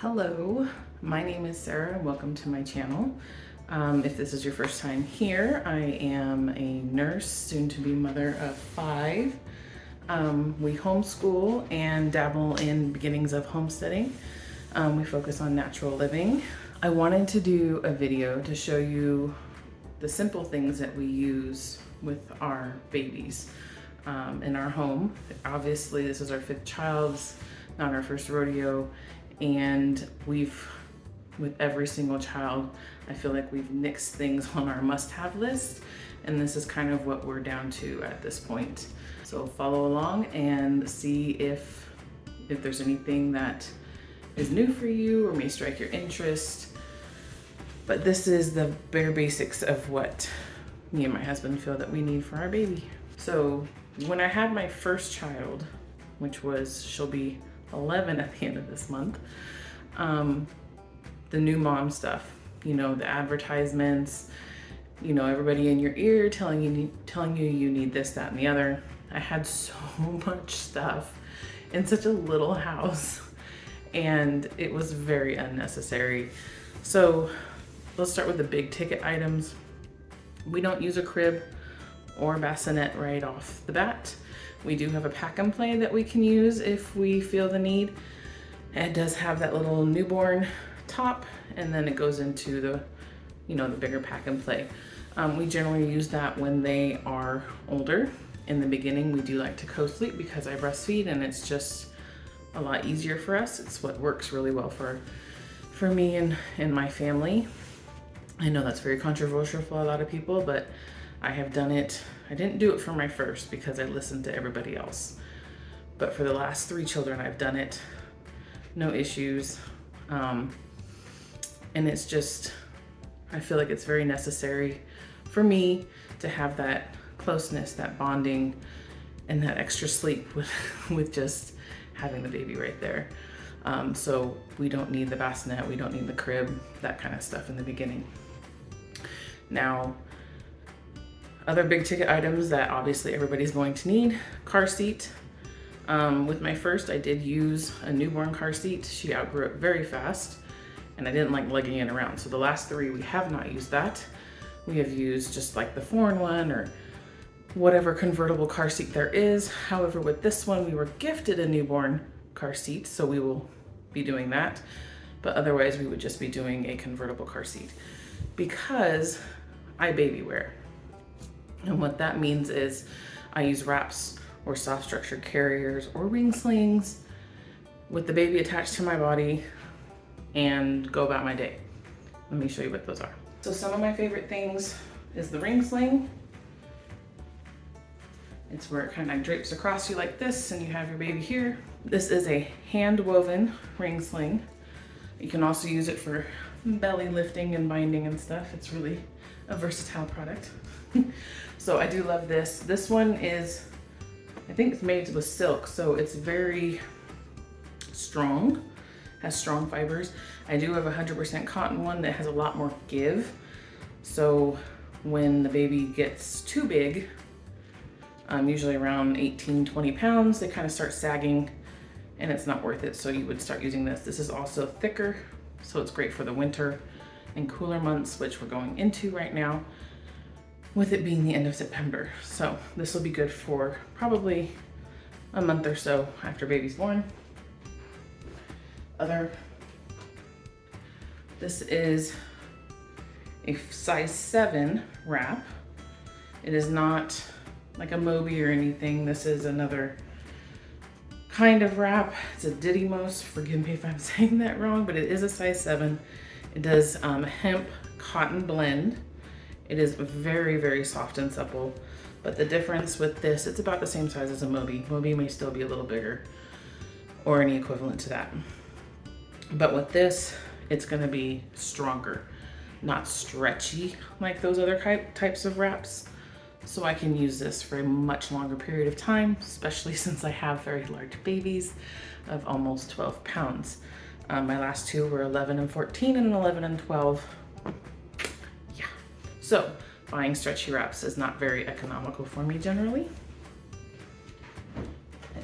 Hello, my name is Sarah and welcome to my channel. If this is your first time here, I am a nurse, soon to be mother of 5. We homeschool and dabble in beginnings of homesteading. We focus on natural living. I wanted to do a video to show you the simple things that we use with our babies in our home. Obviously, this is our 5th child, it's not our first rodeo. And with every single child, I feel like we've nixed things on our must-have list, and this is kind of what we're down to at this point. So follow along and see if there's anything that is new for you or may strike your interest. But this is the bare basics of what me and my husband feel that we need for our baby. So when I had my first child, she'll be 11 at the end of this month, the new mom stuff, the advertisements, everybody in your ear telling you you need this, that, and the other. I had so much stuff in such a little house, and it was very unnecessary. So let's start with the big ticket items. We don't use a crib or bassinet right off the bat. We do have a pack and play that we can use if we feel the need. It does have that little newborn top, and then it goes into the bigger pack and play. We generally use that when they are older. In the beginning, we do like to co-sleep because I breastfeed, and it's just a lot easier for us. It's what works really well for me and my family. I know that's very controversial for a lot of people, but I have done it. I didn't do it for my first because I listened to everybody else. But for the last 3 children, I've done it. No issues. And it's just, I feel like it's very necessary for me to have that closeness, that bonding, and that extra sleep with just having the baby right there. So we don't need the bassinet, we don't need the crib, that kind of stuff in the beginning. Now, other big ticket items that obviously everybody's going to need: car seat. With my first, I did use a newborn car seat. She outgrew it very fast, and I didn't like lugging it around. So the last 3, we have not used that. We have used just like the 4-in-1 or whatever convertible car seat there is. However, with this one, we were gifted a newborn car seat, so we will be doing that. But otherwise, we would just be doing a convertible car seat because I baby wear. And what that means is I use wraps or soft structured carriers or ring slings with the baby attached to my body and go about my day. Let me show you what those are. So some of my favorite things is the ring sling. It's where it kind of drapes across you like this and you have your baby here. This is a hand woven ring sling. You can also use it for belly lifting and binding and stuff. It's really a versatile product. So I do love this. This one is, I think it's made with silk, so it's very strong, has strong fibers. I do have a 100% cotton one that has a lot more give. So when the baby gets too big, usually around 18, 20 pounds, they kind of start sagging and it's not worth it. So you would start using this. This is also thicker, so it's great for the winter and cooler months, which we're going into right now, with it being the end of September. So this will be good for probably a month or so after baby's born. This is a size 7 wrap. It is not like a Moby or anything. This is another kind of wrap. It's a Didymos. Forgive me if I'm saying that wrong, but it is a size 7. It does hemp cotton blend. It is very, very soft and supple, but the difference with this, it's about the same size as a Moby. Moby may still be a little bigger or any equivalent to that. But with this, it's gonna be stronger, not stretchy like those other types of wraps. So I can use this for a much longer period of time, especially since I have very large babies of almost 12 pounds. My last 2 were 11 and 14 and 11 and 12. So buying stretchy wraps is not very economical for me generally.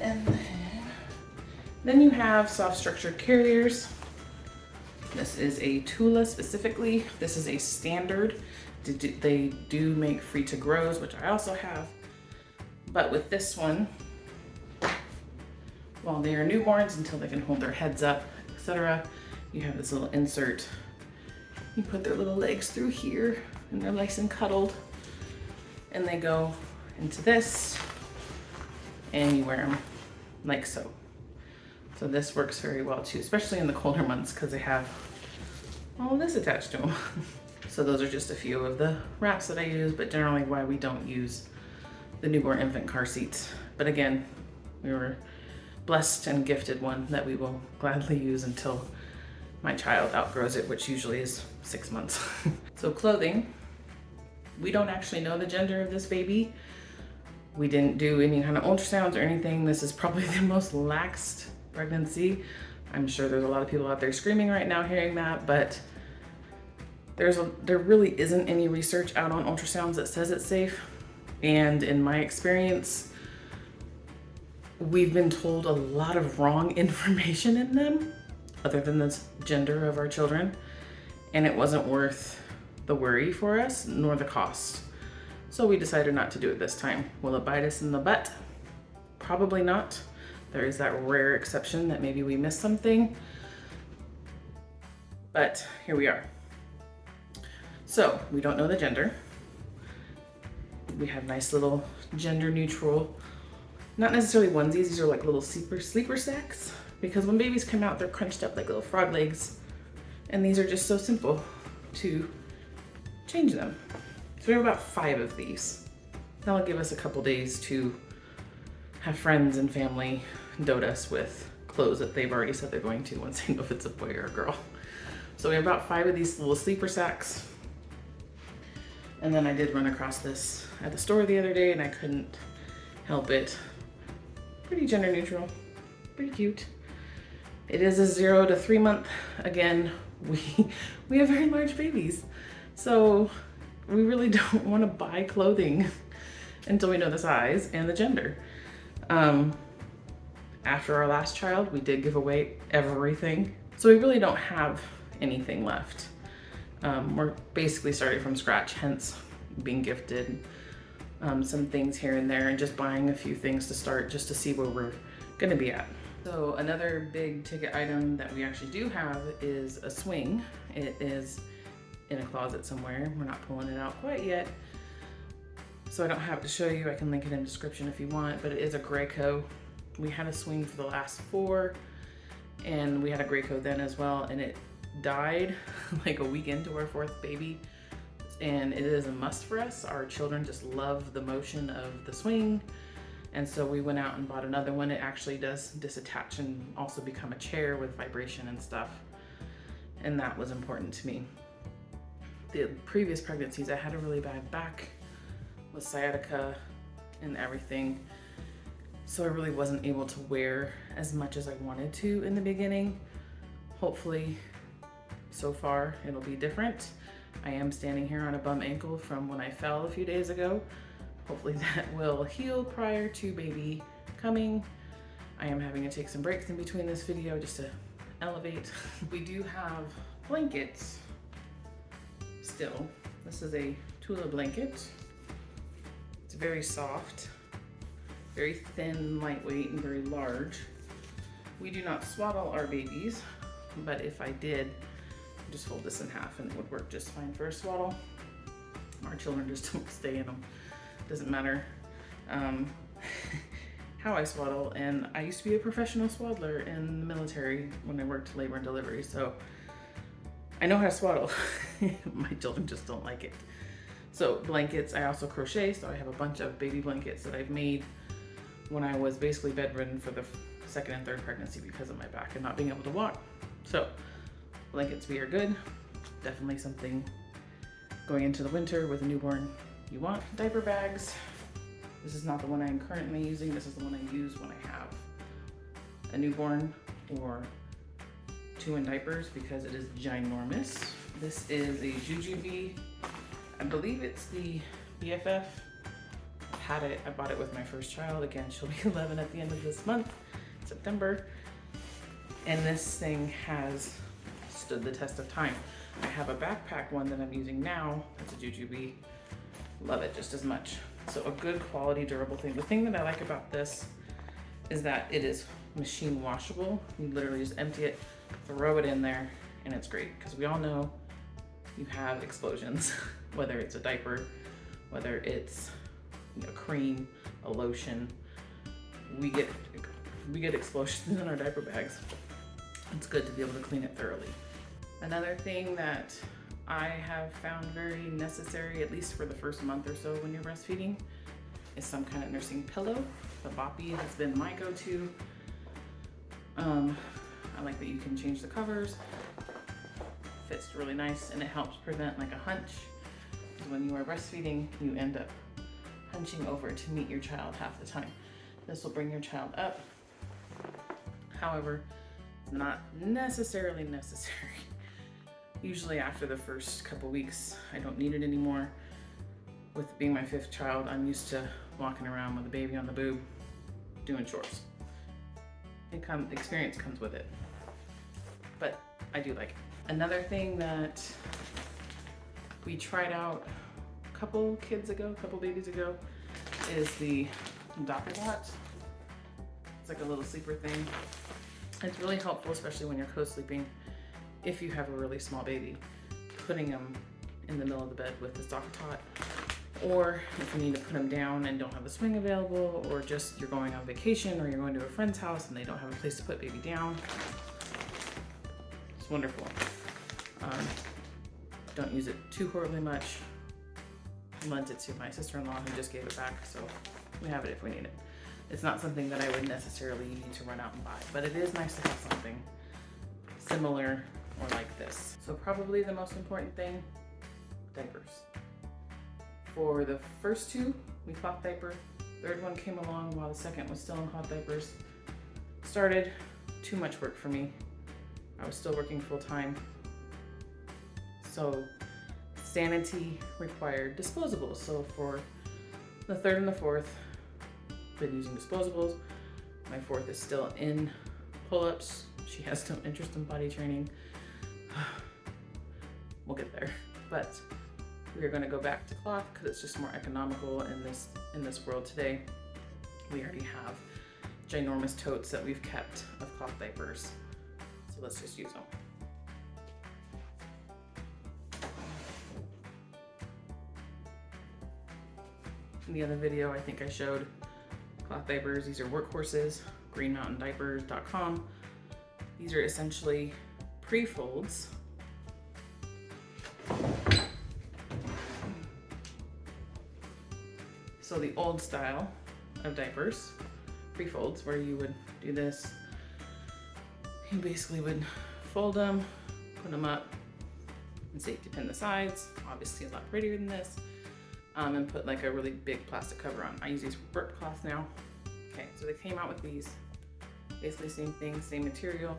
And then you have soft structured carriers. This is a Tula specifically. This is a standard. They do make free to grows, which I also have. But with this one, while they are newborns until they can hold their heads up, etc., you have this little insert. You put their little legs through here and they're nice and cuddled. And they go into this and you wear them like so. So this works very well too, especially in the colder months because they have all this attached to them. So those are just a few of the wraps that I use, but generally why we don't use the newborn infant car seats. But again, we were blessed and gifted one that we will gladly use until my child outgrows it, which usually is 6 months. So clothing, we don't actually know the gender of this baby. We didn't do any kind of ultrasounds or anything. This is probably the most laxed pregnancy. I'm sure there's a lot of people out there screaming right now hearing that, but there really isn't any research out on ultrasounds that says it's safe. And in my experience, we've been told a lot of wrong information in them, other than the gender of our children, and it wasn't worth the worry for us, nor the cost. So we decided not to do it this time. Will it bite us in the butt? Probably not. There is that rare exception that maybe we missed something, but here we are. So we don't know the gender. We have nice little gender neutral, not necessarily onesies, these are like little sleeper sacks, because when babies come out, they're crunched up like little frog legs. And these are just so simple to change them. So we have about 5 of these. That'll give us a couple days to have friends and family dote us with clothes that they've already said they're going to once they know if it's a boy or a girl. So we have about 5 of these little sleeper sacks. And then I did run across this at the store the other day and I couldn't help it. Pretty gender neutral, pretty cute. It is a 0 to 3 month. Again, we have very large babies. So we really don't want to buy clothing until we know the size and the gender. After our last child, we did give away everything. So we really don't have anything left. We're basically starting from scratch, hence being gifted some things here and there and just buying a few things to start just to see where we're gonna be at. So another big ticket item that we actually do have is a swing. It is in a closet somewhere. We're not pulling it out quite yet. So I don't have it to show you. I can link it in the description if you want, but it is a Graco. We had a swing for the last 4 and we had a Graco then as well, and it died like a week into our 4th baby. And it is a must for us. Our children just love the motion of the swing. And so we went out and bought another one. It actually does disattach and also become a chair with vibration and stuff. And that was important to me. The previous pregnancies, I had a really bad back with sciatica and everything. So I really wasn't able to wear as much as I wanted to in the beginning. Hopefully, so far it'll be different. I am standing here on a bum ankle from when I fell a few days ago. Hopefully that will heal prior to baby coming. I am having to take some breaks in between this video just to elevate. We do have blankets still. This is a Tula blanket. It's very soft, very thin, lightweight, and very large. We do not swaddle our babies, but if I did, just fold this in half and it would work just fine for a swaddle. Our children just don't stay in them. Doesn't matter how I swaddle. And I used to be a professional swaddler in the military when I worked labor and delivery, so I know how to swaddle. My children just don't like it. So blankets, I also crochet, so I have a bunch of baby blankets that I've made when I was basically bedridden for the 2nd and 3rd pregnancy because of my back and not being able to walk. So blankets, we are good. Definitely something going into the winter with a newborn you want. Diaper bags. This is not the one I'm currently using. This is the one I use when I have a newborn or 2 in diapers because it is ginormous. This is a Jujube. I believe it's the BFF. I've had it. I bought it with my first child. Again, she'll be 11 at the end of this month, September. And this thing has stood the test of time. I have a backpack one that I'm using now. That's a Jujube. Love it just as much. So a good quality, durable thing. The thing that I like about this is that it is machine washable. You literally just empty it, throw it in there, and it's great. Because we all know you have explosions, whether it's a diaper, whether it's a cream, a lotion. We get explosions in our diaper bags. It's good to be able to clean it thoroughly. Another thing that I have found very necessary, at least for the first month or so when you're breastfeeding, is some kind of nursing pillow. The Boppy has been my go-to. I like that you can change the covers. Fits really nice, and it helps prevent like a hunch. Because when you are breastfeeding, you end up hunching over to meet your child half the time. This will bring your child up. However, it's not necessarily necessary. Usually after the first couple weeks, I don't need it anymore. With being my 5th child, I'm used to walking around with a baby on the boob, doing chores. Experience comes with it, but I do like it. Another thing that we tried out a couple babies ago, is the Docker Bot. It's like a little sleeper thing. It's really helpful, especially when you're co-sleeping. If you have a really small baby, putting them in the middle of the bed with this Docker Tot, or if you need to put them down and don't have a swing available, or just you're going on vacation or you're going to a friend's house and they don't have a place to put baby down. It's wonderful. Don't use it too horribly much. I lent it to my sister-in-law who just gave it back, so we have it if we need it. It's not something that I would necessarily need to run out and buy, but it is nice to have something similar or like this. So probably the most important thing, diapers. For the first 2, we cloth diaper. Third one came along while the second was still in cloth diapers. Started too much work for me. I was still working full time. So sanity required disposables. So for the 3rd and the 4th, been using disposables. My 4th is still in pull-ups. She has no interest in body training. We'll get there. But we are going to go back to cloth because it's just more economical in this world today. We already have ginormous totes that we've kept of cloth diapers. So let's just use them. In the other video, I think I showed cloth diapers. These are workhorses, greenmountaindiapers.com. These are essentially pre-folds. So the old style of diapers, pre-folds, where you would do this. You basically would fold them, put them up, and safety pin the sides. Obviously a lot prettier than this. And put like a really big plastic cover on. I use these burp cloths now. Okay, so they came out with these. Basically same thing, same material.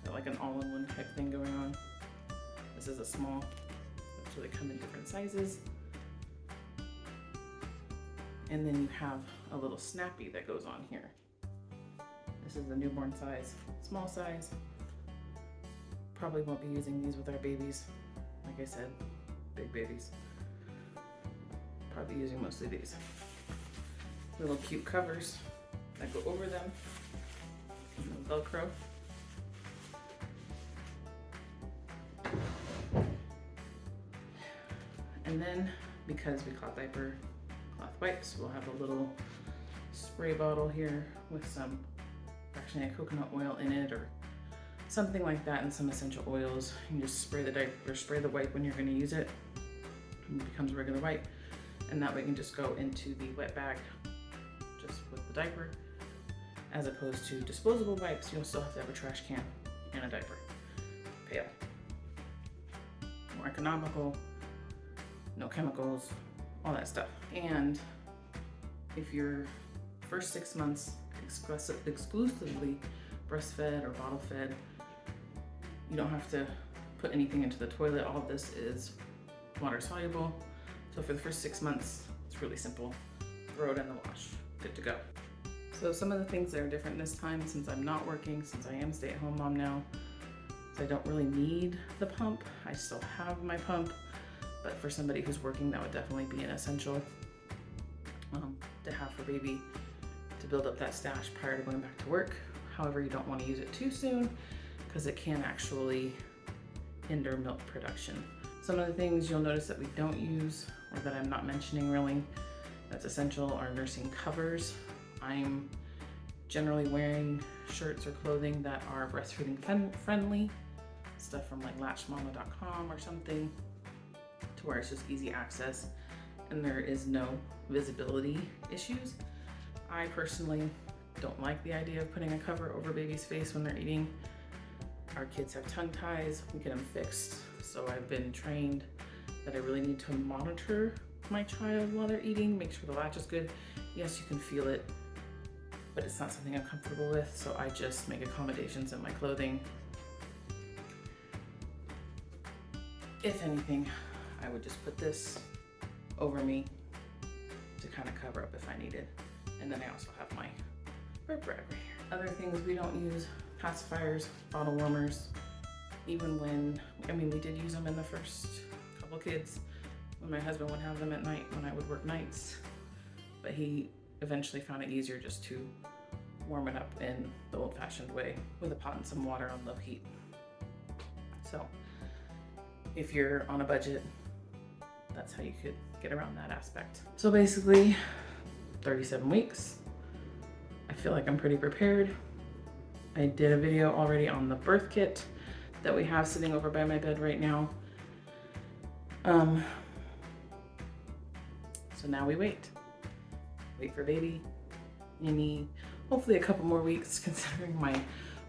Got like an all-in-one type thing going on. This is a small, so they come in different sizes. And then you have a little snappy that goes on here. This is the newborn size, small size. Probably won't be using these with our babies. Like I said, big babies. Probably using mostly these. Little cute covers that go over them. And Velcro. And then, because we cloth diaper, cloth wipes, we'll have a little spray bottle here with some fractionated coconut oil in it or something like that, and some essential oils. You can just spray the diaper or spray the wipe when you're going to use it. It becomes a regular wipe, and that way it can just go into the wet bag just with the diaper. As opposed to disposable wipes, you'll still have to have a trash can and a diaper pail. More economical, no chemicals, all that stuff. And if your first 6 months exclusively breastfed or bottle fed, you don't have to put anything into the toilet. All of this is water soluble. So for the first 6 months, it's really simple. Throw it in the wash, good to go. So some of the things that are different this time, since I'm not working, since I am a stay-at-home mom now, So I don't really need the pump. I still have my pump, but for somebody who's working, that would definitely be an essential to have for baby to build up that stash prior to going back to work. However, you don't want to use it too soon because it can actually hinder milk production. Some of the things you'll notice that we don't use, or that I'm not mentioning really, that's essential, are nursing covers. I'm generally wearing shirts or clothing that are breastfeeding friendly, stuff from like latchmama.com or something, to where it's just easy access and there is no visibility issues. I personally don't like the idea of putting a cover over baby's face when they're eating. Our kids have tongue ties, we get them fixed. So I've been trained that I really need to monitor my child while they're eating, make sure the latch is good. Yes, you can feel it, but it's not something I'm comfortable with. So I just make accommodations in my clothing. If anything, I would just put this over me to kind of cover up if I needed. And then I also have my burp rag right here. Other things we don't use: pacifiers, bottle warmers. Even when, we did use them in the first couple kids, when my husband would have them at night when I would work nights. But he eventually found it easier just to warm it up in the old-fashioned way with a pot and some water on low heat. So if you're on a budget, that's how you could get around that aspect. So basically, 37 weeks. I feel like I'm pretty prepared. I did a video already on the birth kit that we have sitting over by my bed right now. So now we wait for baby. Hopefully a couple more weeks, considering my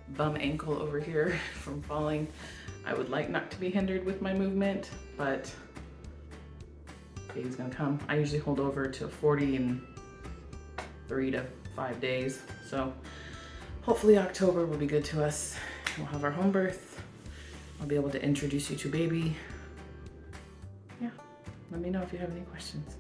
bum ankle over here from falling. I would like not to be hindered with my movement, but baby's gonna come. I usually hold over to 40 in 3 to 5 days. So hopefully October will be good to us. We'll have our home birth. I'll be able to introduce you to baby. Yeah, let me know if you have any questions.